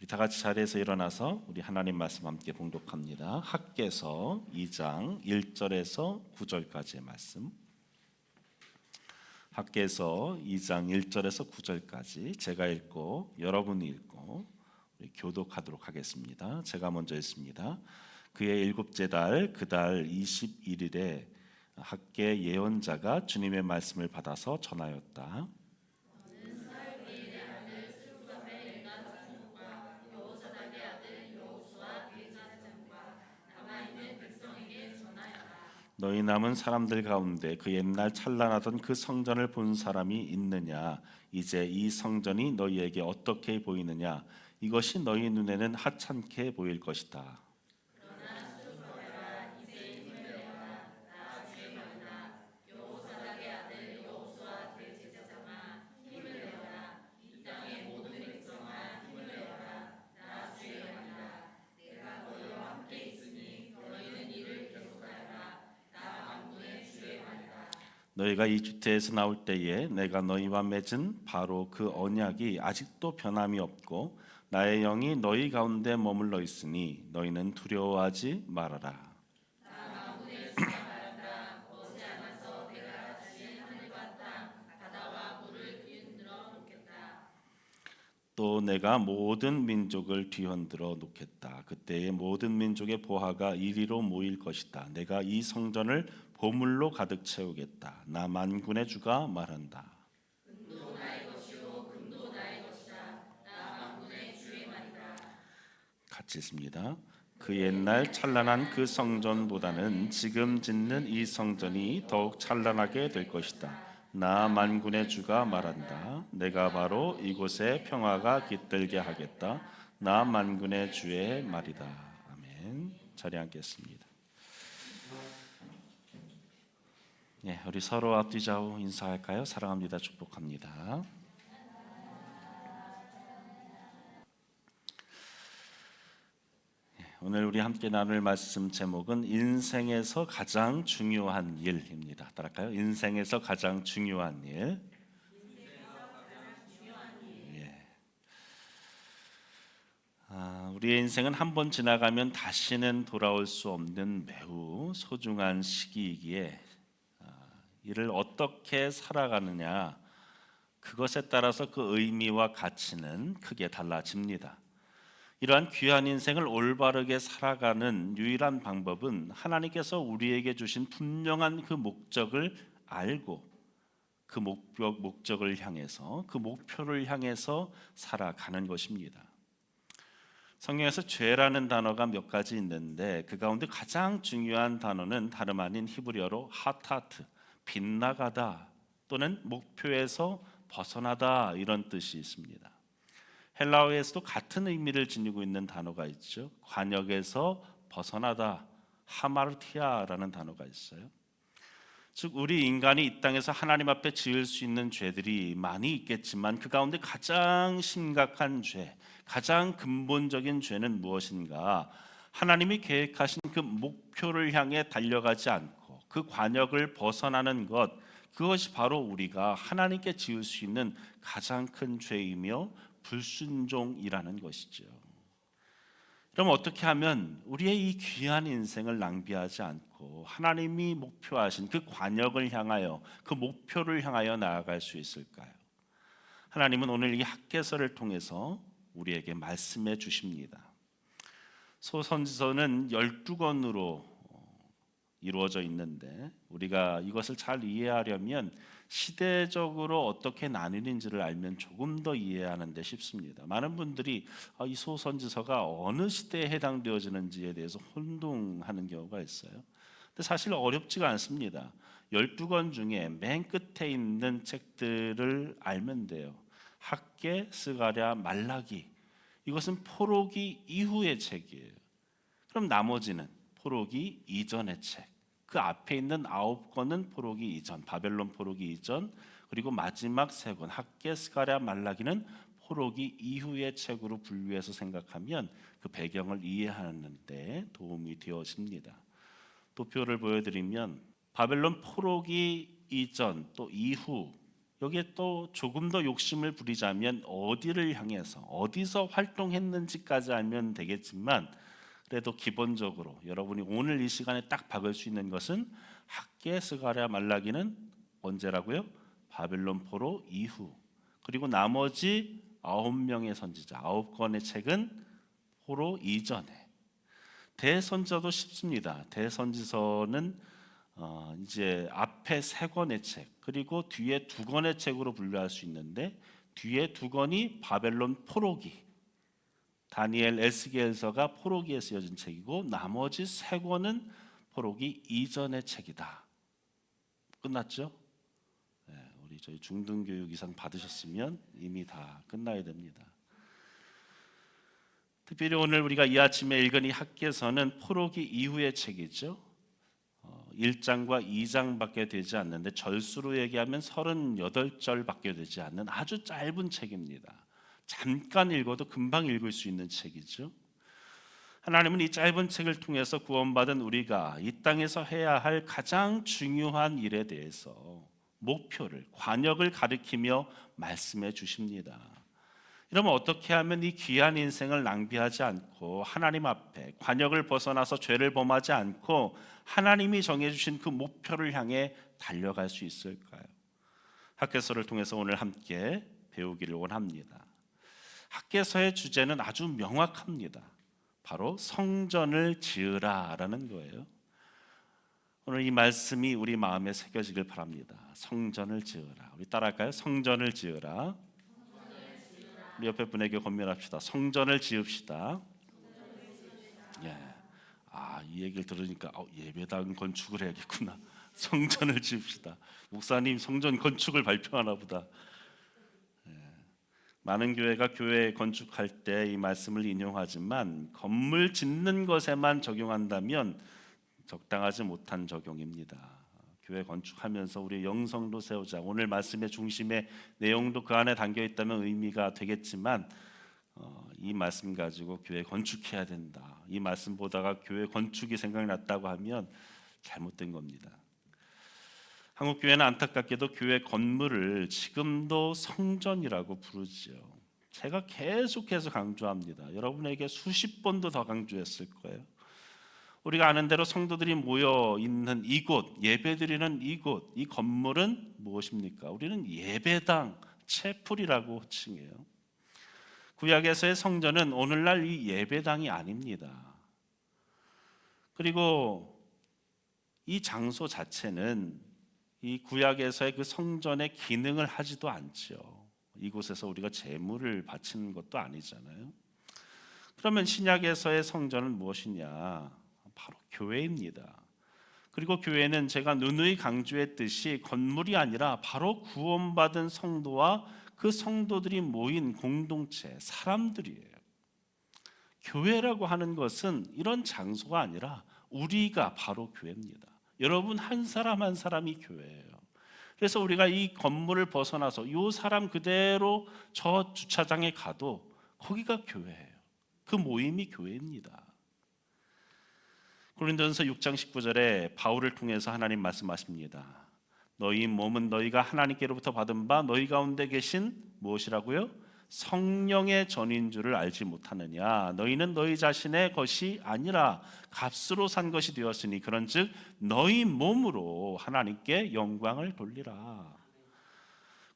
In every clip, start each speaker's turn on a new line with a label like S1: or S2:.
S1: 우리 다 같이 자리에서 일어나서 우리 하나님 말씀 함께 봉독합니다. 학개서 2장 1절에서 9절까지의 말씀. 학개서 2장 1절에서 9절까지 제가 읽고 여러분이 읽고 우리 교독하도록 하겠습니다. 제가 먼저 읽습니다. 그의 일곱째 달 그 달 21일에 학개 예언자가 주님의 말씀을 받아서 전하였다. 너희 남은 사람들 가운데 그 옛날 찬란하던 그 성전을 본 사람이 있느냐? 이제 이 성전이 너희에게 어떻게 보이느냐? 이것이 너희 눈에는 하찮게 보일 것이다. 너희가 이집트에서 나올 때에 내가 너희와 맺은 바로 그 언약이 아직도 변함이 없고 나의 영이 너희 가운데 머물러 있으니 너희는 두려워하지 말아라. 또 내가 모든 민족을 뒤흔들어 놓겠다. 그때의 모든 민족의 보화가 이리로 모일 것이다. 내가 이 성전을 보물로 가득 채우겠다. 나 만군의 주가 말한다. 같이 있습니다. 그 옛날 찬란한 그 성전보다는 지금 짓는 이 성전이 더욱 찬란하게 될 것이다. 나 만군의 주가 말한다. 내가 바로 이곳에 평화가 깃들게 하겠다. 나 만군의 주의 말이다. 아멘. 자리 앉겠습니다. 네, 우리 서로 앞뒤좌우 인사할까요? 사랑합니다. 축복합니다. 오늘 우리 함께 나눌 말씀 제목은 인생에서 가장 중요한 일입니다. 따라할까요? 인생에서 가장 중요한 일. 우리의 인생은 한 번 지나가면 다시는 돌아올 수 없는 매우 소중한 시기이기에 이를 어떻게 살아가느냐, 그것에 따라서 그 의미와 가치는 크게 달라집니다. 이러한 귀한 인생을 올바르게 살아가는 유일한 방법은 하나님께서 우리에게 주신 분명한 그 목적을 알고 그 목적을 향해서, 그 목표를 향해서 살아가는 것입니다. 성경에서 죄라는 단어가 몇 가지 있는데 그 가운데 가장 중요한 단어는 다름 아닌 히브리어로 하타트, 빗나가다 또는 목표에서 벗어나다, 이런 뜻이 있습니다. 헬라어에서도 같은 의미를 지니고 있는 단어가 있죠. 관역에서 벗어나다, 하마르티아라는 단어가 있어요. 즉 우리 인간이 이 땅에서 하나님 앞에 지을 수 있는 죄들이 많이 있겠지만 그 가운데 가장 심각한 죄, 가장 근본적인 죄는 무엇인가? 하나님이 계획하신 그 목표를 향해 달려가지 않고 그 관역을 벗어나는 것, 그것이 바로 우리가 하나님께 지을 수 있는 가장 큰 죄이며 불순종이라는 것이죠. 그럼 어떻게 하면 우리의 이 귀한 인생을 낭비하지 않고 하나님이 목표하신 그 관역을 향하여, 그 목표를 향하여 나아갈 수 있을까요? 하나님은 오늘 이 학개서를 통해서 우리에게 말씀해 주십니다. 소선지서는 12권으로 이루어져 있는데 우리가 이것을 잘 이해하려면 시대적으로 어떻게 나뉘는지를 알면 조금 더 이해하는 데 쉽습니다. 많은 분들이 이 소선지서가 어느 시대에 해당되어지는지에 대해서 혼동하는 경우가 있어요. 근데 사실 어렵지가 않습니다. 12권 중에 맨 끝에 있는 책들을 알면 돼요. 학개, 스가랴, 말라기, 이것은 포로기 이후의 책이에요. 그럼 나머지는 포로기 이전의 책, 그 앞에 있는 9권은 포로기 이전, 바벨론 포로기 이전, 그리고 마지막 3권 학개, 스가랴, 말라기는 포로기 이후의 책으로 분류해서 생각하면 그 배경을 이해하는 데 도움이 되어집니다. 도표를 보여드리면 바벨론 포로기 이전 또 이후 여기에 또 조금 더 욕심을 부리자면 어디를 향해서 어디서 활동했는지까지 알면 되겠지만, 그래도 기본적으로 여러분이 오늘 이 시간에 딱 박을 수 있는 것은 학개, 스가랴, 말라기는 언제라고요? 바벨론 포로 이후. 그리고 나머지 9명의 선지자, 9권의 책은 포로 이전에. 대선지서도 쉽습니다. 대선지서는 이제 앞에 3권의 책 그리고 뒤에 2권의 책으로 분류할 수 있는데, 뒤에 2권이 바벨론 포로기, 다니엘, 에스겔서가 포로기에 쓰여진 책이고, 나머지 3권은 포로기 이전의 책이다. 끝났죠? 네, 우리 저희 중등교육 이상 받으셨으면 이미 다 끝나야 됩니다. 특별히 오늘 우리가 이 아침에 읽은 이 학개서는 포로기 이후의 책이죠. 1장과 2장밖에 되지 않는데 절수로 얘기하면 38절밖에 되지 않는 아주 짧은 책입니다. 잠깐 읽어도 금방 읽을 수 있는 책이죠. 하나님은 이 짧은 책을 통해서 구원받은 우리가 이 땅에서 해야 할 가장 중요한 일에 대해서 목표를, 관역을 가리키며 말씀해 주십니다. 이러면 어떻게 하면 이 귀한 인생을 낭비하지 않고 하나님 앞에 관역을 벗어나서 죄를 범하지 않고 하나님이 정해주신 그 목표를 향해 달려갈 수 있을까요? 학개서를 통해서 오늘 함께 배우기를 원합니다. 학개서의 주제는 아주 명확합니다. 바로 성전을 지으라라는 거예요. 오늘 이 말씀이 우리 마음에 새겨지길 바랍니다. 성전을 지으라. 우리 따라할까요? 성전을 지으라. 우리 옆에 분에게 권면합시다. 성전을 지읍시다. 예. 이 얘기를 들으니까 예배당 건축을 해야겠구나. 성전을 지읍시다. 목사님 성전 건축을 발표하나 보다. 예. 많은 교회가 교회 건축할 때 이 말씀을 인용하지만 건물 짓는 것에만 적용한다면 적당하지 못한 적용입니다. 교회 건축하면서 우리 영성도 세우자. 오늘 말씀의 중심의 내용도 그 안에 담겨 있다면 의미가 되겠지만, 이 말씀 가지고 교회 건축해야 된다, 이 말씀 보다가 교회 건축이 생각났다고 하면 잘못된 겁니다. 한국 교회는 안타깝게도 교회 건물을 지금도 성전이라고 부르죠. 제가 계속해서 강조합니다. 여러분에게 수십 번도 더 강조했을 거예요. 우리가 아는 대로 성도들이 모여 있는 이곳, 예배드리는 이곳, 이 건물은 무엇입니까? 우리는 예배당, 채플이라고 칭해요. 구약에서의 성전은 오늘날 이 예배당이 아닙니다. 그리고 이 장소 자체는 이 구약에서의 그 성전의 기능을 하지도 않죠. 이곳에서 우리가 제물을 바치는 것도 아니잖아요. 그러면 신약에서의 성전은 무엇이냐? 바로 교회입니다. 그리고 교회는 제가 누누이 강조했듯이 건물이 아니라 바로 구원받은 성도와 그 성도들이 모인 공동체, 사람들이에요. 교회라고 하는 것은 이런 장소가 아니라 우리가 바로 교회입니다. 여러분 한 사람 한 사람이 교회예요. 그래서 우리가 이 건물을 벗어나서 이 사람 그대로 저 주차장에 가도 거기가 교회예요. 그 모임이 교회입니다. 고린도전서 6장 19절에 바울을 통해서 하나님 말씀하십니다. 너희 몸은 너희가 하나님께로부터 받은 바 너희 가운데 계신 무엇이라고요? 성령의 전인 줄을 알지 못하느냐? 너희는 너희 자신의 것이 아니라 값으로 산 것이 되었으니 그런즉 너희 몸으로 하나님께 영광을 돌리라.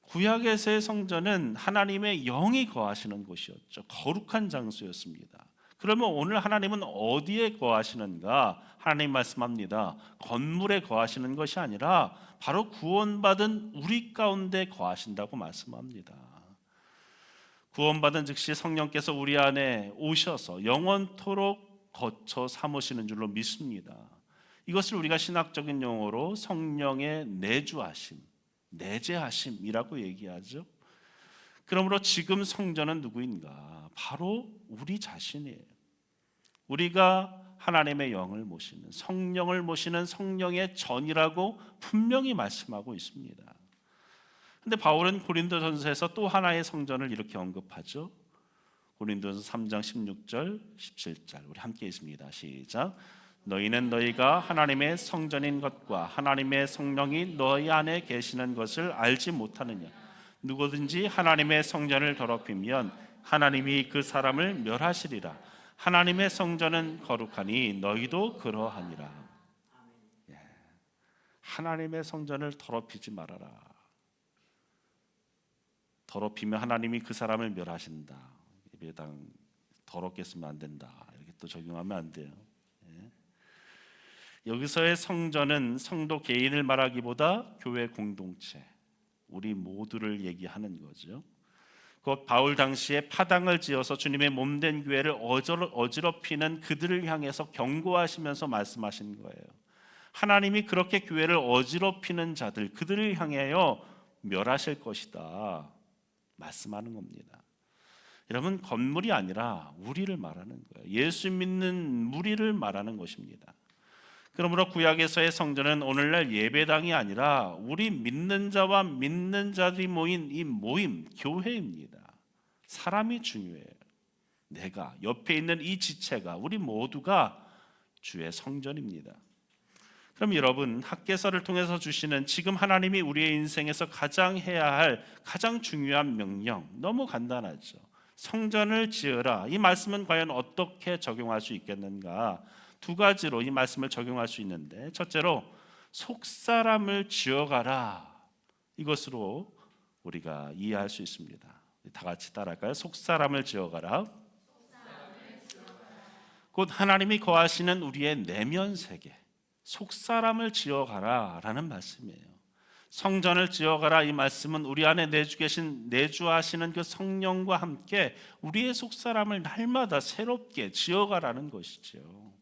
S1: 구약에서의 성전은 하나님의 영이 거하시는 곳이었죠. 거룩한 장소였습니다. 그러면 오늘 하나님은 어디에 거하시는가? 하나님 말씀합니다. 건물에 거하시는 것이 아니라 바로 구원받은 우리 가운데 거하신다고 말씀합니다. 구원받은 즉시 성령께서 우리 안에 오셔서 영원토록 거처 삼으시는 줄로 믿습니다. 이것을 우리가 신학적인 용어로 성령의 내주하심, 내재하심이라고 얘기하죠. 그러므로 지금 성전은 누구인가? 바로 우리 자신이에요. 우리가 하나님의 영을 모시는, 성령을 모시는 성령의 전이라고 분명히 말씀하고 있습니다. 근데 바울은 고린도전서에서 또 하나의 성전을 이렇게 언급하죠. 고린도전서 3장 16절 17절 우리 함께 읽습니다. 시작. 너희는 너희가 하나님의 성전인 것과 하나님의 성령이 너희 안에 계시는 것을 알지 못하느냐? 누구든지 하나님의 성전을 더럽히면 하나님이 그 사람을 멸하시리라. 하나님의 성전은 거룩하니 너희도 그러하니라. 하나님의 성전을 더럽히지 말아라. 더럽히면 하나님이 그 사람을 멸하신다. 예배당 더럽게 쓰면 안 된다. 이렇게 또 적용하면 안 돼요. 여기서의 성전은 성도 개인을 말하기보다 교회 공동체, 우리 모두를 얘기하는 거죠. 곧 바울 당시에 파당을 지어서 주님의 몸된 교회를 어지럽히는 그들을 향해서 경고하시면서 말씀하신 거예요. 하나님이 그렇게 교회를 어지럽히는 자들, 그들을 향하여 멸하실 것이다 말씀하는 겁니다. 여러분, 건물이 아니라 우리를 말하는 거예요. 예수 믿는 무리를 말하는 것입니다. 그러므로 구약에서의 성전은 오늘날 예배당이 아니라 우리 믿는 자와 믿는 자들이 모인 이 모임, 교회입니다. 사람이 중요해요. 내가, 옆에 있는 이 지체가, 우리 모두가 주의 성전입니다. 그럼 여러분, 학개서를 통해서 주시는 지금 하나님이 우리의 인생에서 가장 해야 할 가장 중요한 명령, 너무 간단하죠. 성전을 지으라. 이 말씀은 과연 어떻게 적용할 수 있겠는가? 두 가지로 이 말씀을 적용할 수 있는데, 첫째로 속사람을 지어가라. 이것으로 우리가 이해할 수 있습니다. 다 같이 따라할까요? 속사람을 지어가라. 곧 하나님이 거하시는 우리의 내면 세계, 속사람을 지어가라 라는 말씀이에요. 성전을 지어가라, 이 말씀은 우리 안에 내주하시는 그 성령과 함께 우리의 속사람을 날마다 새롭게 지어가라는 것이죠.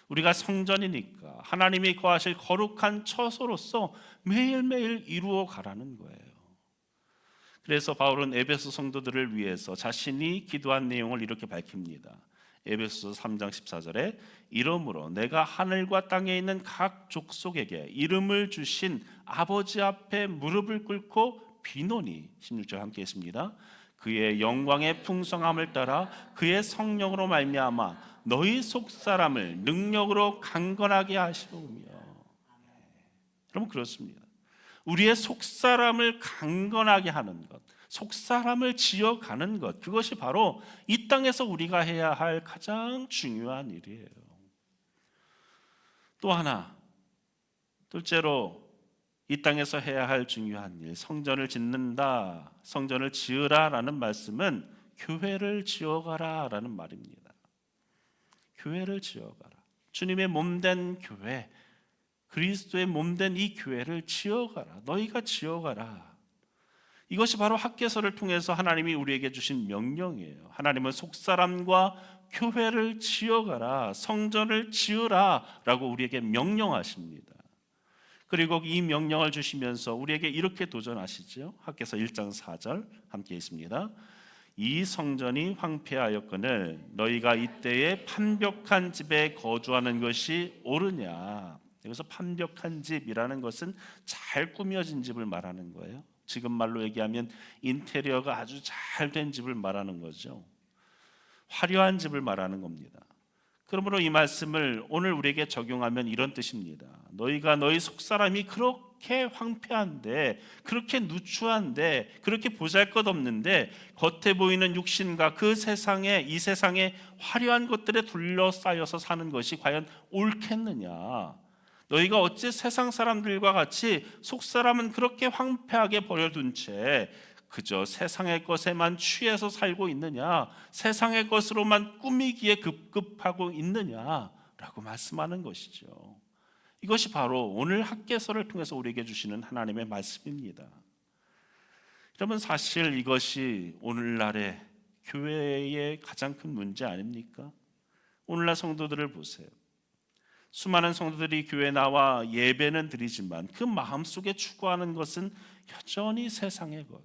S1: 우리가 성전이니까 하나님이 거하실 거룩한 처소로서 매일매일 이루어 가라는 거예요. 그래서 바울은 에베소 성도들을 위해서 자신이 기도한 내용을 이렇게 밝힙니다. 에베소서 3장 14절에 이러므로 내가 하늘과 땅에 있는 각 족속에게 이름을 주신 아버지 앞에 무릎을 꿇고 비노니, 16절 함께 했습니다. 그의 영광의 풍성함을 따라 그의 성령으로 말미암아 너희 속사람을 능력으로 강건하게 하시오며. 여러분, 그렇습니다. 우리의 속사람을 강건하게 하는 것, 속사람을 지어가는 것, 그것이 바로 이 땅에서 우리가 해야 할 가장 중요한 일이에요. 또 하나, 둘째로 이 땅에서 해야 할 중요한 일, 성전을 짓는다, 성전을 지으라 라는 말씀은 교회를 지어가라 라는 말입니다. 교회를 지어가라. 주님의 몸된 교회, 그리스도의 몸된 이 교회를 지어가라. 너희가 지어가라. 이것이 바로 학개서를 통해서 하나님이 우리에게 주신 명령이에요. 하나님은 속사람과 교회를 지어가라, 성전을 지으라 라고 우리에게 명령하십니다. 그리고 이 명령을 주시면서 우리에게 이렇게 도전하시죠. 학개서 1장 4절 함께 있습니다. 이 성전이 황폐하였거늘 너희가 이때에 판벽한 집에 거주하는 것이 옳으냐. 여기서 판벽한 집이라는 것은 잘 꾸며진 집을 말하는 거예요. 지금 말로 얘기하면 인테리어가 아주 잘 된 집을 말하는 거죠. 화려한 집을 말하는 겁니다. 그러므로 이 말씀을 오늘 우리에게 적용하면 이런 뜻입니다. 너희가 너희 속사람이 그렇게 황폐한데, 그렇게 누추한데, 그렇게 보잘것없는데 겉에 보이는 육신과 그 세상에, 이 세상의 화려한 것들에 둘러싸여서 사는 것이 과연 옳겠느냐? 너희가 어찌 세상 사람들과 같이 속사람은 그렇게 황폐하게 버려둔 채 그저 세상의 것에만 취해서 살고 있느냐, 세상의 것으로만 꾸미기에 급급하고 있느냐라고 말씀하는 것이죠. 이것이 바로 오늘 학개서를 통해서 우리에게 주시는 하나님의 말씀입니다. 여러분, 사실 이것이 오늘날의 교회의 가장 큰 문제 아닙니까? 오늘날 성도들을 보세요. 수많은 성도들이 교회에 나와 예배는 드리지만 그 마음속에 추구하는 것은 여전히 세상의 것,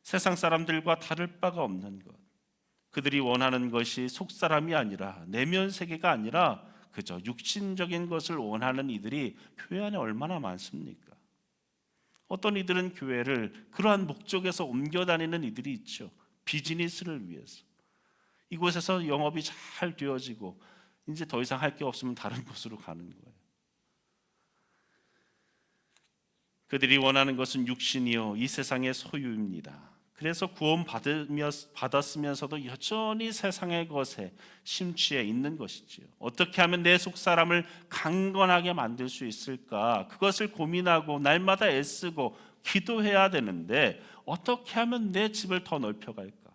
S1: 세상 사람들과 다를 바가 없는 것. 그들이 원하는 것이 속사람이 아니라, 내면 세계가 아니라 그저 육신적인 것을 원하는 이들이 교회 안에 얼마나 많습니까? 어떤 이들은 교회를 그러한 목적에서 옮겨 다니는 이들이 있죠. 비즈니스를 위해서. 이곳에서 영업이 잘 되어지고 이제 더 이상 할 게 없으면 다른 곳으로 가는 거예요. 그들이 원하는 것은 육신이요 이 세상의 소유입니다. 그래서 구원 받았으면서도 여전히 세상의 것에 심취해 있는 것이지요. 어떻게 하면 내 속사람을 강건하게 만들 수 있을까? 그것을 고민하고 날마다 애쓰고 기도해야 되는데 어떻게 하면 내 집을 더 넓혀갈까?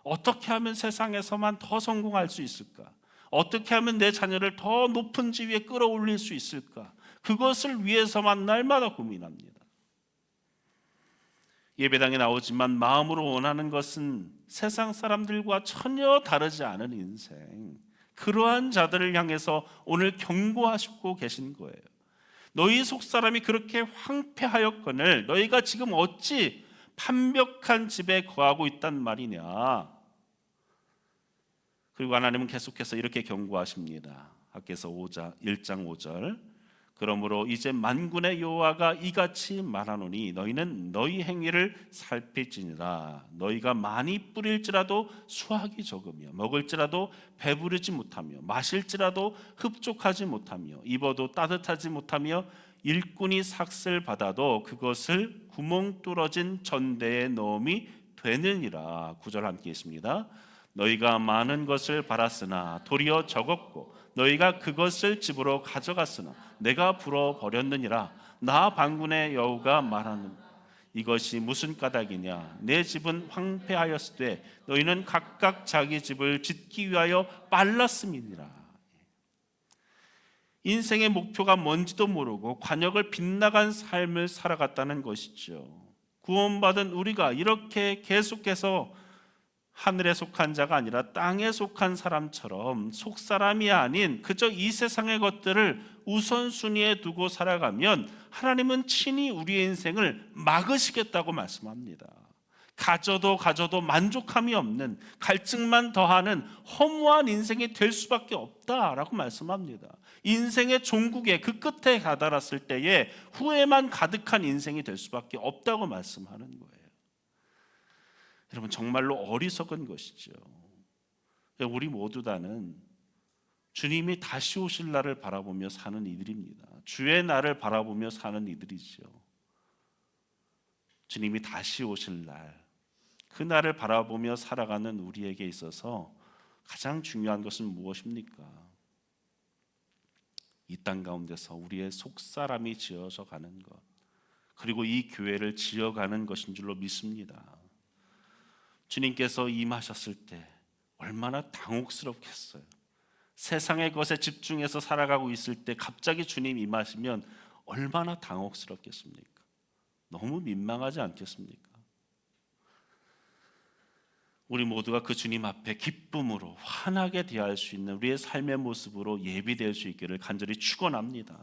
S1: 어떻게 하면 세상에서만 더 성공할 수 있을까? 어떻게 하면 내 자녀를 더 높은 지위에 끌어올릴 수 있을까? 그것을 위해서만 날마다 고민합니다. 예배당에 나오지만 마음으로 원하는 것은 세상 사람들과 전혀 다르지 않은 인생, 그러한 자들을 향해서 오늘 경고하시고 계신 거예요. 너희 속사람이 그렇게 황폐하였거늘 너희가 지금 어찌 판벽한 집에 거하고 있단 말이냐. 그리고 하나님은 계속해서 이렇게 경고하십니다. 학개서 1장 5절, 그러므로 이제 만군의 여호와가 이같이 말하노니 너희는 너희 행위를 살필지니라. 너희가 많이 뿌릴지라도 수확이 적으며 먹을지라도 배부르지 못하며 마실지라도 흡족하지 못하며 입어도 따뜻하지 못하며 일꾼이 삭슬 받아도 그것을 구멍 뚫어진 전대에 넣음이 되느니라. 9절 함께 있습니다. 너희가 많은 것을 바랐으나 도리어 적었고 너희가 그것을 집으로 가져갔으나 내가 불어버렸느니라. 나 방군의 여호가 말하는 이것이 무슨 까닭이냐. 내 집은 황폐하였으되 너희는 각각 자기 집을 짓기 위하여 빨랐음이니라. 인생의 목표가 뭔지도 모르고 관역을 빗나간 삶을 살아갔다는 것이죠. 구원받은 우리가 이렇게 계속해서 하늘에 속한 자가 아니라 땅에 속한 사람처럼 속사람이 아닌 그저 이 세상의 것들을 우선순위에 두고 살아가면 하나님은 친히 우리의 인생을 막으시겠다고 말씀합니다. 가져도 만족함이 없는, 갈증만 더하는 허무한 인생이 될 수밖에 없다라고 말씀합니다. 인생의 종국에 그 끝에 다다랐을 때에 후회만 가득한 인생이 될 수밖에 없다고 말씀하는 거예요. 여러분, 정말로 어리석은 것이죠. 우리 모두 다는 주님이 다시 오실 날을 바라보며 사는 이들입니다. 주의 날을 바라보며 사는 이들이죠. 주님이 다시 오실 날, 그 날을 바라보며 살아가는 우리에게 있어서 가장 중요한 것은 무엇입니까? 이 땅 가운데서 우리의 속사람이 지어져 가는 것, 그리고 이 교회를 지어가는 것인 줄로 믿습니다. 주님께서 임하셨을 때 얼마나 당혹스럽겠어요. 세상의 것에 집중해서 살아가고 있을 때 갑자기 주님 임하시면 얼마나 당혹스럽겠습니까? 너무 민망하지 않겠습니까? 우리 모두가 그 주님 앞에 기쁨으로 환하게 대할 수 있는 우리의 삶의 모습으로 예비될 수 있기를 간절히 축원합니다.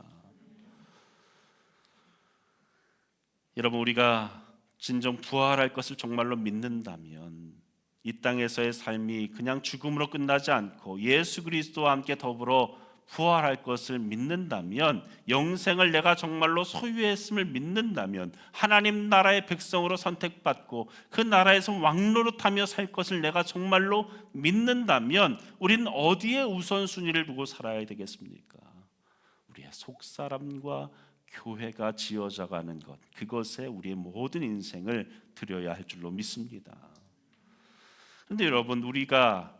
S1: 여러분, 우리가 진정 부활할 것을 정말로 믿는다면 이 땅에서의 삶이 그냥 죽음으로 끝나지 않고 예수 그리스도와 함께 더불어 부활할 것을 믿는다면, 영생을 내가 정말로 소유했음을 믿는다면, 하나님 나라의 백성으로 선택받고 그 나라에서 왕노릇하며 살 것을 내가 정말로 믿는다면 우리는 어디에 우선순위를 두고 살아야 되겠습니까? 우리의 속사람과 교회가 지어져가는 것, 그것에 우리의 모든 인생을 드려야 할 줄로 믿습니다. 그런데 여러분, 우리가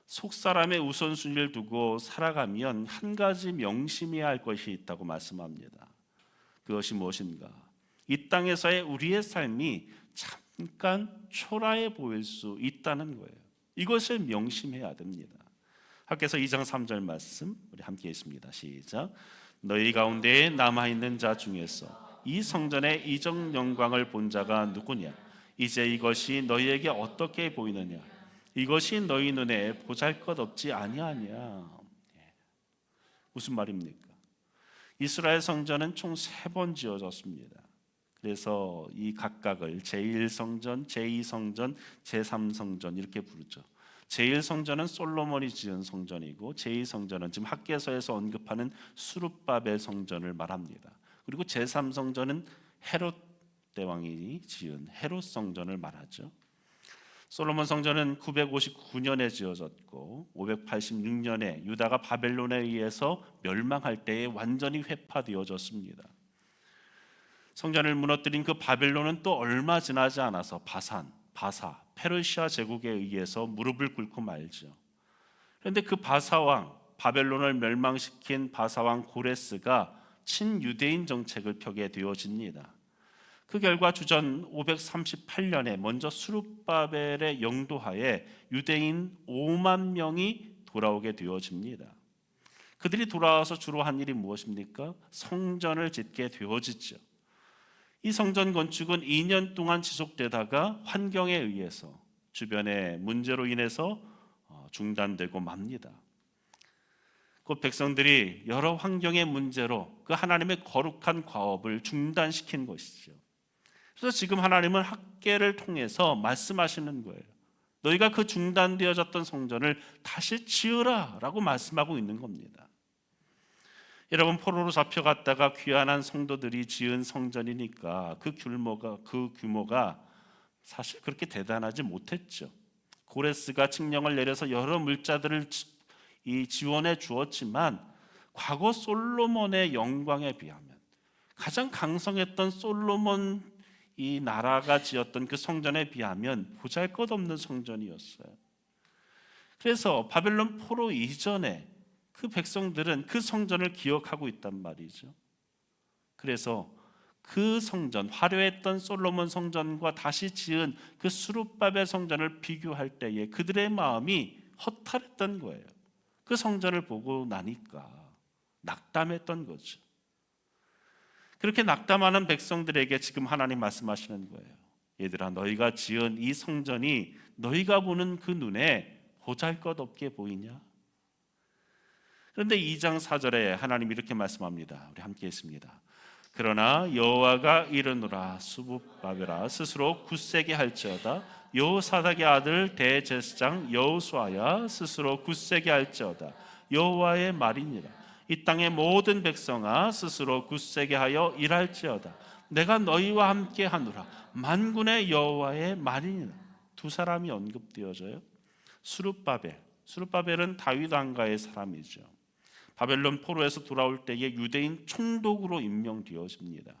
S1: 속사람의 우선순위를 두고 살아가면 한 가지 명심해야 할 것이 있다고 말씀합니다. 그것이 무엇인가? 이 땅에서의 우리의 삶이 잠깐 초라해 보일 수 있다는 거예요. 이것을 명심해야 됩니다. 학개서 2장 3절 말씀 우리 함께 읽습니다. 시작. 너희 가운데에 남아있는 자 중에서 이 성전의 이적 영광을 본 자가 누구냐? 이제 이것이 너희에게 어떻게 보이느냐? 이것이 너희 눈에 보잘것없지 아니하냐? 무슨 말입니까? 이스라엘 성전은 총 3번 지어졌습니다. 그래서 이 각각을 제1성전, 제2성전, 제3성전 이렇게 부르죠. 제1성전은 솔로몬이 지은 성전이고, 제2성전은 지금 학개서에서 언급하는 수룹바벨 성전을 말합니다. 그리고 제3성전은 헤롯 대왕이 지은 헤롯 성전을 말하죠. 솔로몬 성전은 959년에 지어졌고 586년에 유다가 바벨론에 의해서 멸망할 때에 완전히 회파되어졌습니다. 성전을 무너뜨린 그 바벨론은 또 얼마 지나지 않아서 바사, 페르시아 제국에 의해서 무릎을 꿇고 말죠. 그런데 그 바벨론을 멸망시킨 바사왕 고레스가 친유대인 정책을 펴게 되어집니다. 그 결과 주전 538년에 먼저 수룹바벨의 영도하에 유대인 5만 명이 돌아오게 되어집니다. 그들이 돌아와서 주로 한 일이 무엇입니까? 성전을 짓게 되어지죠. 이 성전 건축은 2년 동안 지속되다가 환경에 의해서 주변의 문제로 인해서 중단되고 맙니다. 곧 백성들이 여러 환경의 문제로 그 하나님의 거룩한 과업을 중단시킨 것이죠. 그래서 지금 하나님은 학개를 통해서 말씀하시는 거예요. 너희가 그 중단되어졌던 성전을 다시 지으라 라고 말씀하고 있는 겁니다. 여러분, 포로로 잡혀갔다가 귀환한 성도들이 지은 성전이니까 그 규모가 사실 그렇게 대단하지 못했죠. 고레스가 칙령을 내려서 여러 물자들을 지원해 주었지만 과거 솔로몬의 영광에 비하면, 가장 강성했던 솔로몬 이 나라가 지었던 그 성전에 비하면 보잘것없는 성전이었어요. 그래서 바벨론 포로 이전에 그 백성들은 그 성전을 기억하고 있단 말이죠. 그래서 그 성전, 화려했던 솔로몬 성전과 다시 지은 그 수룹바벨 성전을 비교할 때에 그들의 마음이 허탈했던 거예요. 그 성전을 보고 나니까 낙담했던 거죠. 그렇게 낙담하는 백성들에게 지금 하나님 말씀하시는 거예요. 얘들아, 너희가 지은 이 성전이 너희가 보는 그 눈에 보잘것없게 보이냐? 그런데 2장 4절에 하나님 이렇게 말씀합니다. 우리 함께 했습니다. 그러나 여호와가 이르노라, 수룹바벨아 스스로 굳세게 할지어다. 여호사닥의 아들 대제사장 여호수아야 스스로 굳세게 할지어다. 여호와의 말이니라. 이 땅의 모든 백성아 스스로 굳세게 하여 일할지어다. 내가 너희와 함께 하노라. 만군의 여호와의 말이니라. 두 사람이 언급되어져요. 수룹바벨은 다윗 왕가의 사람이죠. 바벨론 포로에서 돌아올 때에 유대인 총독으로 임명되어집니다.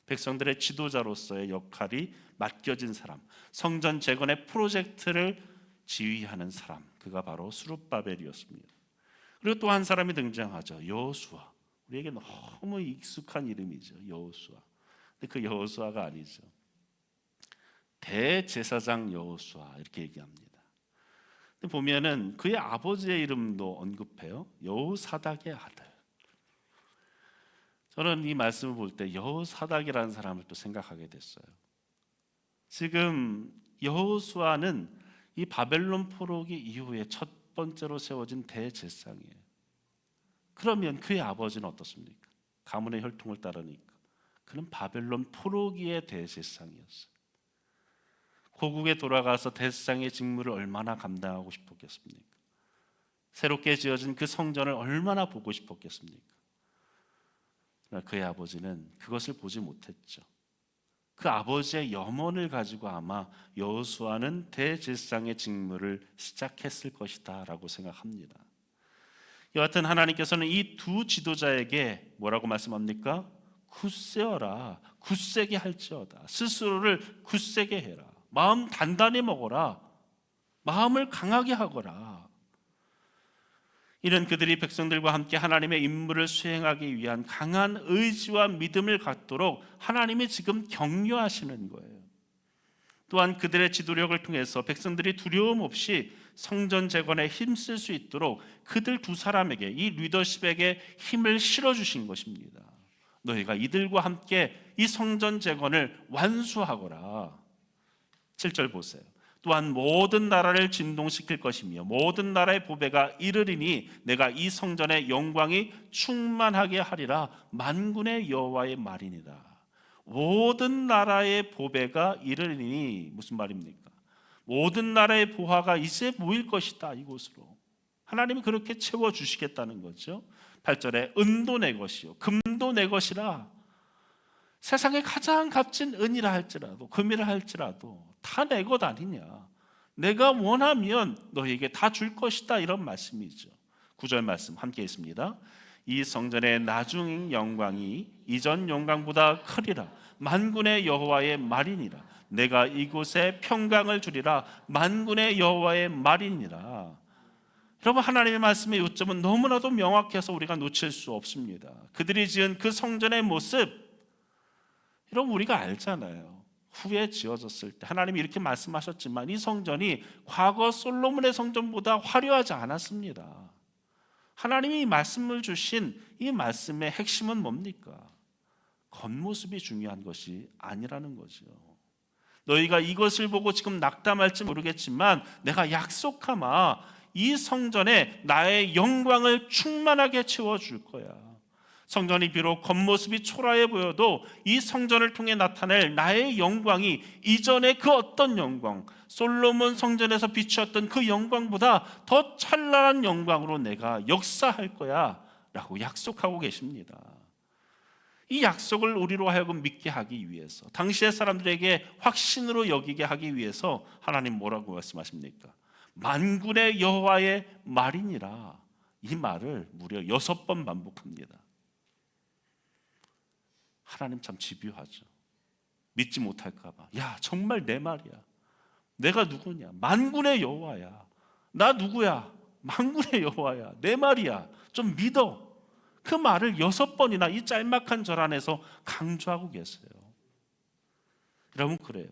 S1: 백성들의 지도자로서의 역할이 맡겨진 사람, 성전 재건의 프로젝트를 지휘하는 사람, 그가 바로 수룹바벨이었습니다. 그리고 또 한 사람이 등장하죠. 여호수아. 우리에게 너무 익숙한 이름이죠. 여호수아. 근데 그 여호수아가 아니죠. 대제사장 여호수아 이렇게 얘기합니다. 근데 보면은 그의 아버지의 이름도 언급해요. 여호사닥의 아들. 저는 이 말씀을 볼 때 여호사닥이라는 사람을 또 생각하게 됐어요. 지금 여호수아는 이 바벨론 포로기 이후에 첫 번째로 세워진 대제사장이에요. 그러면 그의 아버지는 어떻습니까? 가문의 혈통을 따르니까 그는 바벨론 포로기의 대제사장이었어요. 고국에 돌아가서 대제사장의 직무를 얼마나 감당하고 싶었겠습니까? 새롭게 지어진 그 성전을 얼마나 보고 싶었겠습니까? 그러나 그의 아버지는 그것을 보지 못했죠. 그 아버지의 염원을 가지고 아마 여호수아는 대제사장의 직무를 시작했을 것이다 라고 생각합니다. 여하튼 하나님께서는 이 두 지도자에게 뭐라고 말씀합니까? 굳세어라, 굳세게 할지어다. 스스로를 굳세게 해라. 마음 단단히 먹어라. 마음을 강하게 하거라. 이는 그들이 백성들과 함께 하나님의 임무를 수행하기 위한 강한 의지와 믿음을 갖도록 하나님이 지금 격려하시는 거예요. 또한 그들의 지도력을 통해서 백성들이 두려움 없이 성전 재건에 힘쓸 수 있도록 그들 두 사람에게, 이 리더십에게 힘을 실어주신 것입니다. 너희가 이들과 함께 이 성전 재건을 완수하거라. 7절 보세요. 또한 모든 나라를 진동시킬 것이며 모든 나라의 보배가 이르리니 내가 이 성전의 영광이 충만하게 하리라. 만군의 여호와의 말이니라. 모든 나라의 보배가 이르리니 무슨 말입니까? 모든 나라의 보화가 이제 모일 것이다. 이곳으로 하나님이 그렇게 채워주시겠다는 거죠. 8절에 은도 내 것이요 금도 내 것이라. 세상에 가장 값진 은이라 할지라도 금이라 할지라도 다 내 것 아니냐. 내가 원하면 너희에게 다 줄 것이다. 이런 말씀이죠. 9절 말씀 함께 있습니다. 이 성전의 나중 영광이 이전 영광보다 크리라. 만군의 여호와의 말이니라. 내가 이곳에 평강을 주리라. 만군의 여호와의 말이니라. 여러분, 하나님의 말씀의 요점은 너무나도 명확해서 우리가 놓칠 수 없습니다. 그들이 지은 그 성전의 모습, 여러분 우리가 알잖아요. 후에 지어졌을 때 하나님이 이렇게 말씀하셨지만 이 성전이 과거 솔로몬의 성전보다 화려하지 않았습니다. 하나님이 이 말씀을 주신 이 말씀의 핵심은 뭡니까? 겉모습이 중요한 것이 아니라는 거죠. 너희가 이것을 보고 지금 낙담할지 모르겠지만 내가 약속하마 이 성전에 나의 영광을 충만하게 채워줄 거야. 성전이 비록 겉모습이 초라해 보여도 이 성전을 통해 나타낼 나의 영광이 이전의 그 어떤 영광, 솔로몬 성전에서 비추었던 그 영광보다 더 찬란한 영광으로 내가 역사할 거야 라고 약속하고 계십니다. 이 약속을 우리로 하여금 믿게 하기 위해서, 당시의 사람들에게 확신으로 여기게 하기 위해서 하나님 뭐라고 말씀하십니까? 만군의 여호와의 말이니라. 이 말을 무려 6번 반복합니다. 하나님 참 집요하죠. 믿지 못할까 봐. 야, 정말 내 말이야. 내가 누구냐? 만군의 여호와야. 나 누구야? 만군의 여호와야. 내 말이야. 좀 믿어. 그 말을 6번이나 이 짤막한 절 안에서 강조하고 계세요. 여러분, 그래요.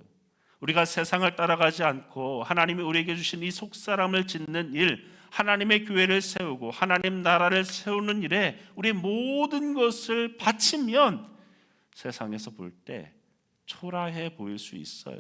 S1: 우리가 세상을 따라가지 않고 하나님이 우리에게 주신 이 속사람을 짓는 일, 하나님의 교회를 세우고 하나님 나라를 세우는 일에 우리의 모든 것을 바치면 세상에서 볼 때 초라해 보일 수 있어요.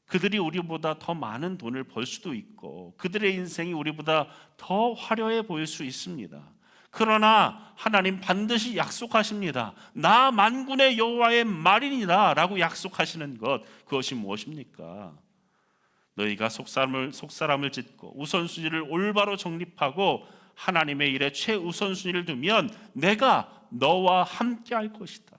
S1: 그들이 우리보다 더 많은 돈을 벌 수도 있고 그들의 인생이 우리보다 더 화려해 보일 수 있습니다. 그러나 하나님 반드시 약속하십니다. 나 만군의 여호와의 말이니라 라고 약속하시는 것, 그것이 무엇입니까? 너희가 속사람을 짓고 우선순위를 올바로 정립하고 하나님의 일에 최우선순위를 두면 내가 너와 함께 할 것이다.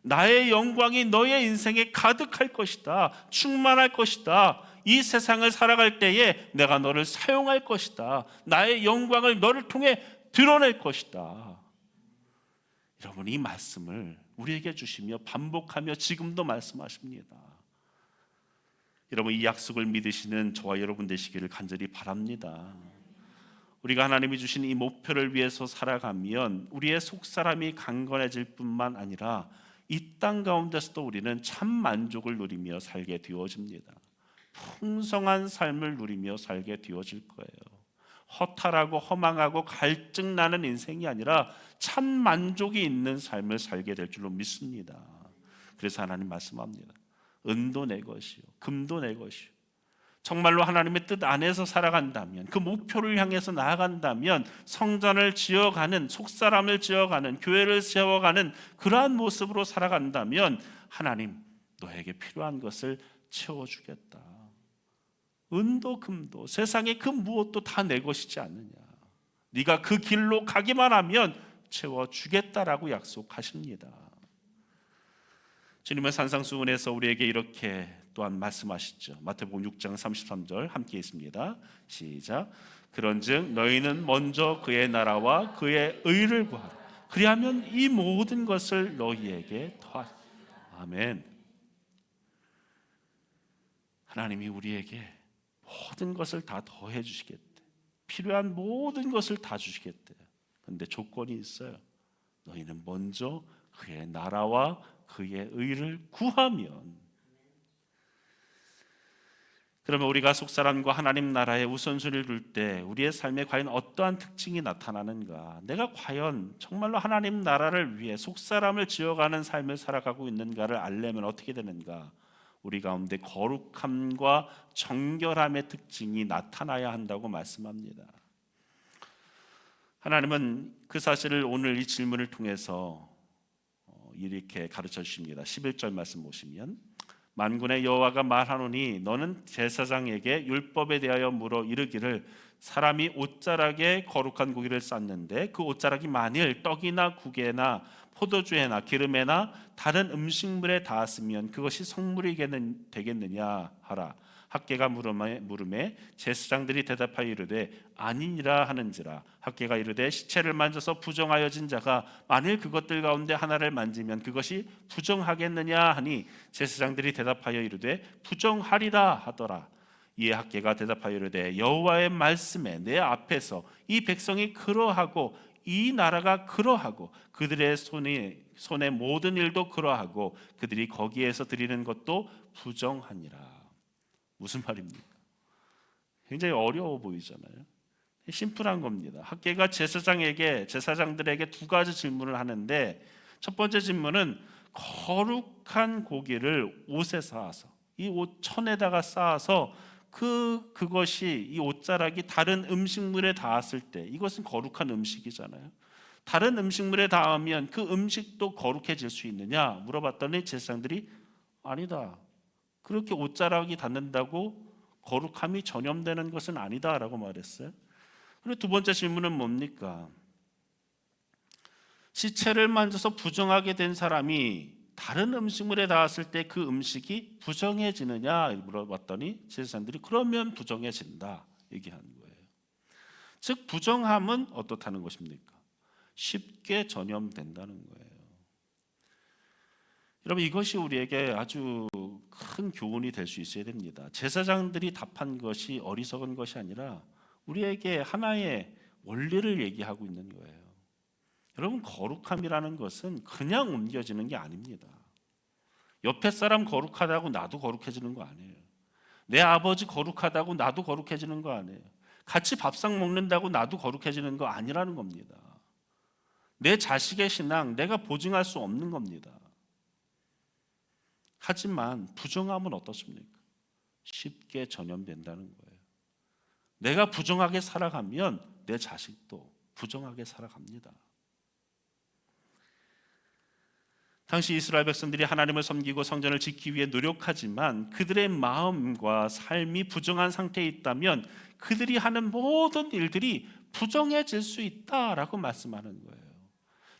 S1: 나의 영광이 너의 인생에 가득할 것이다. 충만할 것이다. 이 세상을 살아갈 때에 내가 너를 사용할 것이다. 나의 영광을 너를 통해 드러낼 것이다. 여러분, 이 말씀을 우리에게 주시며 반복하며 지금도 말씀하십니다. 여러분, 이 약속을 믿으시는 저와 여러분 되시기를 간절히 바랍니다. 우리가 하나님이 주신 이 목표를 위해서 살아가면 우리의 속사람이 강건해질 뿐만 아니라 이 땅 가운데서도 우리는 참 만족을 누리며 살게 되어집니다. 풍성한 삶을 누리며 살게 되어질 거예요. 허탈하고 허망하고 갈증나는 인생이 아니라 참 만족이 있는 삶을 살게 될 줄로 믿습니다. 그래서 하나님 말씀합니다. 은도 내 것이요 금도 내 것이요. 정말로 하나님의 뜻 안에서 살아간다면, 그 목표를 향해서 나아간다면 성전을 지어가는, 속사람을 지어가는, 교회를 세워가는 그러한 모습으로 살아간다면 하나님 너에게 필요한 것을 채워주겠다. 은도 금도 세상의 그 무엇도 다 내 것이지 않느냐. 네가 그 길로 가기만 하면 채워주겠다라고 약속하십니다. 주님은 산상수훈에서 우리에게 이렇게 또한 말씀하시죠. 마태복음 6장 33절 함께 있습니다. 시작. 그런즉 너희는 먼저 그의 나라와 그의 의를 구하라. 그리하면 이 모든 것을 너희에게 더하시리라. 아멘. 하나님이 우리에게 모든 것을 다 더해 주시겠대. 필요한 모든 것을 다 주시겠대. 그런데 조건이 있어요. 너희는 먼저 그의 나라와 그의 의를 구하면. 그러면 우리가 속사람과 하나님 나라의 우선순위를 둘 때 우리의 삶에 과연 어떠한 특징이 나타나는가? 내가 과연 정말로 하나님 나라를 위해 속사람을 지어가는 삶을 살아가고 있는가를 알려면 어떻게 되는가? 우리 가운데 거룩함과 정결함의 특징이 나타나야 한다고 말씀합니다. 하나님은 그 사실을 오늘 이 질문을 통해서 이렇게 가르쳐 주십니다. 11절 말씀 보시면 만군의 여호와가 말하노니 너는 제사장에게 율법에 대하여 물어 이르기를 사람이 옷자락에 거룩한 고기를 쌓는데 그 옷자락이 만일 떡이나 국에나 포도주에나 기름에나 다른 음식물에 닿았으면 그것이 성물이 되겠느냐 하라. 학개가 물음에 제사장들이 대답하여 이르되 아니니라 하는지라. 학개가 이르되 시체를 만져서 부정하여진 자가 만일 그것들 가운데 하나를 만지면 그것이 부정하겠느냐 하니 제사장들이 대답하여 이르되 부정하리라 하더라. 이에 학개가 대답하여 이르되 여호와의 말씀에 내 앞에서 이 백성이 그러하고 이 나라가 그러하고 그들의 손의 모든 일도 그러하고 그들이 거기에서 드리는 것도 부정하니라. 무슨 말입니까? 굉장히 어려워 보이잖아요. 심플한 겁니다. 학개가 제사장들에게 두 가지 질문을 하는데, 첫 번째 질문은 거룩한 고기를 옷에 쌓아서, 이 옷 천에다가 쌓아서 그것이 이 옷자락이 다른 음식물에 닿았을 때 이것은 거룩한 음식이잖아요. 다른 음식물에 닿으면 그 음식도 거룩해질 수 있느냐 물어봤더니 제사장들이 아니다. 그렇게 옷자락이 닿는다고 거룩함이 전염되는 것은 아니다라고 말했어요. 그리고 두 번째 질문은 뭡니까? 시체를 만져서 부정하게 된 사람이 다른 음식물에 닿았을 때 그 음식이 부정해지느냐 물어봤더니 제사장들이 그러면 부정해진다 얘기하는 거예요. 즉 부정함은 어떻다는 것입니까? 쉽게 전염된다는 거예요. 여러분 이것이 우리에게 아주 큰 교훈이 될 수 있어야 됩니다. 제사장들이 답한 것이 어리석은 것이 아니라 우리에게 하나의 원리를 얘기하고 있는 거예요. 여러분 거룩함이라는 것은 그냥 옮겨지는 게 아닙니다. 옆에 사람 거룩하다고 나도 거룩해지는 거 아니에요. 내 아버지 거룩하다고 나도 거룩해지는 거 아니에요. 같이 밥상 먹는다고 나도 거룩해지는 거 아니라는 겁니다. 내 자식의 신앙 내가 보증할 수 없는 겁니다. 하지만 부정함은 어떻습니까? 쉽게 전염된다는 거예요. 내가 부정하게 살아가면 내 자식도 부정하게 살아갑니다. 당시 이스라엘 백성들이 하나님을 섬기고 성전을 지키기 위해 노력하지만 그들의 마음과 삶이 부정한 상태에 있다면 그들이 하는 모든 일들이 부정해질 수 있다라고 말씀하는 거예요.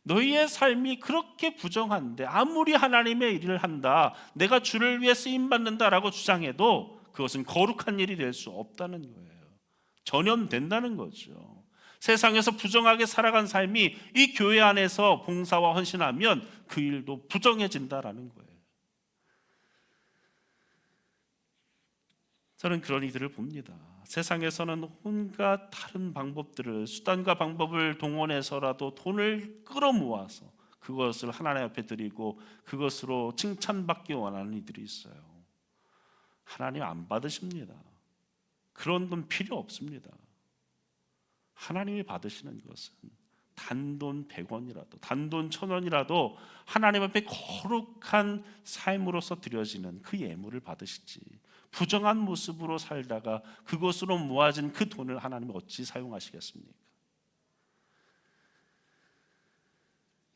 S1: 너희의 삶이 그렇게 부정한데 아무리 하나님의 일을 한다, 내가 주를 위해 쓰임받는다라고 주장해도 그것은 거룩한 일이 될 수 없다는 거예요. 전염된다는 거죠. 세상에서 부정하게 살아간 삶이 이 교회 안에서 봉사와 헌신하면 그 일도 부정해진다라는 거예요. 저는 그런 이들을 봅니다. 세상에서는 온갖 다른 방법들을 수단과 방법을 동원해서라도 돈을 끌어모아서 그것을 하나님 앞에 드리고 그것으로 칭찬받기 원하는 이들이 있어요. 하나님 안 받으십니다. 그런 돈 필요 없습니다. 하나님이 받으시는 것은 단돈 100원이라도 단돈 1000원이라도 하나님 앞에 거룩한 삶으로서 드려지는 그 예물을 받으시지, 부정한 모습으로 살다가 그것으로 모아진 그 돈을 하나님이 어찌 사용하시겠습니까?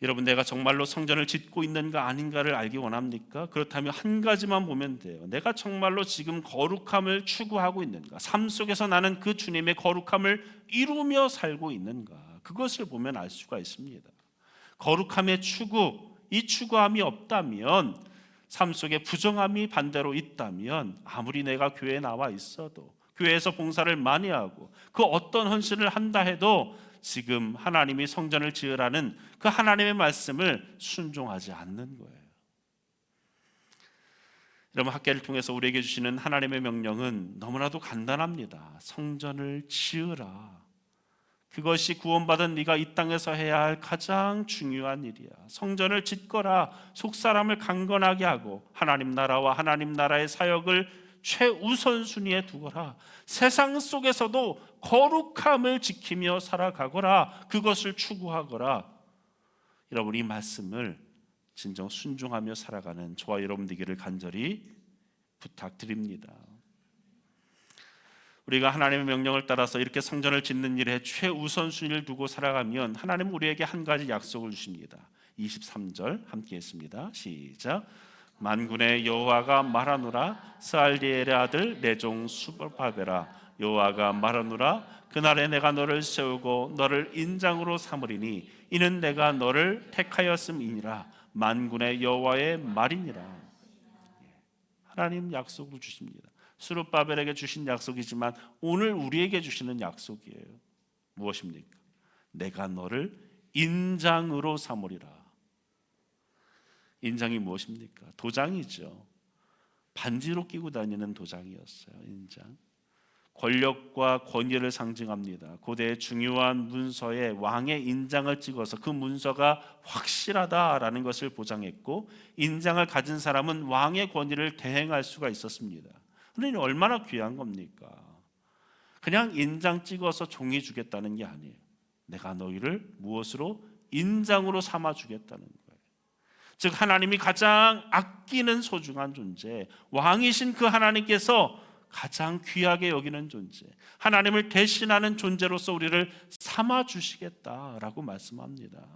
S1: 여러분 내가 정말로 성전을 짓고 있는가 아닌가를 알기 원합니까? 그렇다면 한 가지만 보면 돼요. 내가 정말로 지금 거룩함을 추구하고 있는가? 삶 속에서 나는 그 주님의 거룩함을 이루며 살고 있는가? 그것을 보면 알 수가 있습니다. 거룩함의 추구, 이 추구함이 없다면, 삶 속에 부정함이 반대로 있다면 아무리 내가 교회에 나와 있어도, 교회에서 봉사를 많이 하고 그 어떤 헌신을 한다 해도 지금 하나님이 성전을 지으라는 그 하나님의 말씀을 순종하지 않는 거예요. 여러분 학개를 통해서 우리에게 주시는 하나님의 명령은 너무나도 간단합니다. 성전을 지으라. 그것이 구원받은 네가 이 땅에서 해야 할 가장 중요한 일이야. 성전을 짓거라. 속사람을 강건하게 하고 하나님 나라와 하나님 나라의 사역을 최우선순위에 두거라. 세상 속에서도 거룩함을 지키며 살아가거라. 그것을 추구하거라. 여러분 이 말씀을 진정 순종하며 살아가는 저와 여러분 되기를 간절히 부탁드립니다. 우리가 하나님의 명령을 따라서 이렇게 성전을 짓는 일에 최우선순위를 두고 살아가면 하나님은 우리에게 한 가지 약속을 주십니다. 23절 함께 했습니다. 시작. 만군의 여호와가 말하노라. 스알디엘의 아들 내 종 수르바벨아, 여호와가 말하노라. 그날에 내가 너를 세우고 너를 인장으로 삼으리니 이는 내가 너를 택하였음이니라. 만군의 여호와의 말이니라. 하나님 약속을 주십니다. 스룹바벨에게 주신 약속이지만 오늘 우리에게 주시는 약속이에요. 무엇입니까? 내가 너를 인장으로 삼으리라. 인장이 무엇입니까? 도장이죠. 반지로 끼고 다니는 도장이었어요. 인장. 권력과 권위를 상징합니다. 고대의 중요한 문서에 왕의 인장을 찍어서 그 문서가 확실하다라는 것을 보장했고, 인장을 가진 사람은 왕의 권위를 대행할 수가 있었습니다. 그러니 얼마나 귀한 겁니까? 그냥 인장 찍어서 종이 주겠다는 게 아니에요. 내가 너희를 무엇으로? 인장으로 삼아 주겠다는 거예요. 즉 하나님이 가장 아끼는 소중한 존재, 왕이신 그 하나님께서 가장 귀하게 여기는 존재, 하나님을 대신하는 존재로서 우리를 삼아 주시겠다라고 말씀합니다.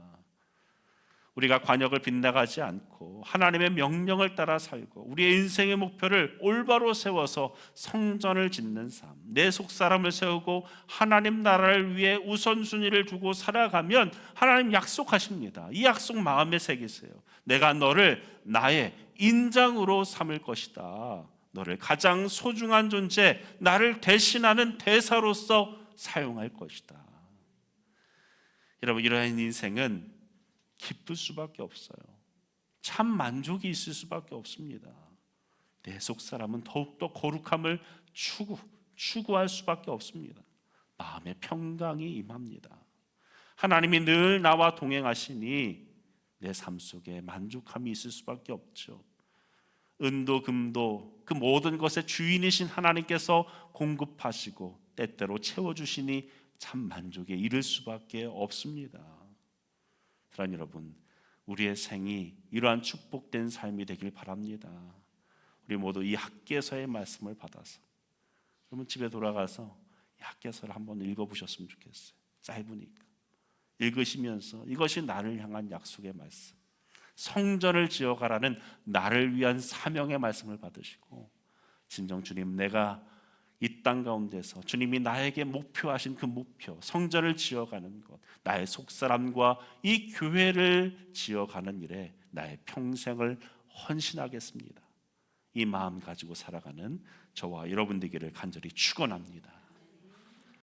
S1: 우리가 관역을 빗나가지 않고 하나님의 명령을 따라 살고 우리의 인생의 목표를 올바로 세워서 성전을 짓는 삶, 내 속사람을 세우고 하나님 나라를 위해 우선순위를 두고 살아가면 하나님 약속하십니다. 이 약속 마음에 새기세요. 내가 너를 나의 인장으로 삼을 것이다. 너를 가장 소중한 존재, 나를 대신하는 대사로서 사용할 것이다. 여러분, 이러한 인생은 기쁠 수밖에 없어요. 참 만족이 있을 수밖에 없습니다. 내 속사람은 더욱더 거룩함을 추구할 수밖에 없습니다. 마음의 평강이 임합니다. 하나님이 늘 나와 동행하시니 내 삶 속에 만족함이 있을 수밖에 없죠. 은도 금도 그 모든 것의 주인이신 하나님께서 공급하시고 때때로 채워주시니 참 만족에 이를 수밖에 없습니다. 사랑하는 여러분, 우리의 생이 이러한 축복된 삶이 되길 바랍니다. 우리 모두 이 학개서의 말씀을 받아서 여러분 집에 돌아가서 이 학개서를 한번 읽어보셨으면 좋겠어요. 짧으니까 읽으시면서 이것이 나를 향한 약속의 말씀, 성전을 지어가라는 나를 위한 사명의 말씀을 받으시고, 진정 주님, 내가 이 땅 가운데서 주님이 나에게 목표하신 그 목표, 성전을 지어가는 것, 나의 속사람과 이 교회를 지어가는 일에 나의 평생을 헌신하겠습니다. 이 마음 가지고 살아가는 저와 여러분 되기를 간절히 축원합니다.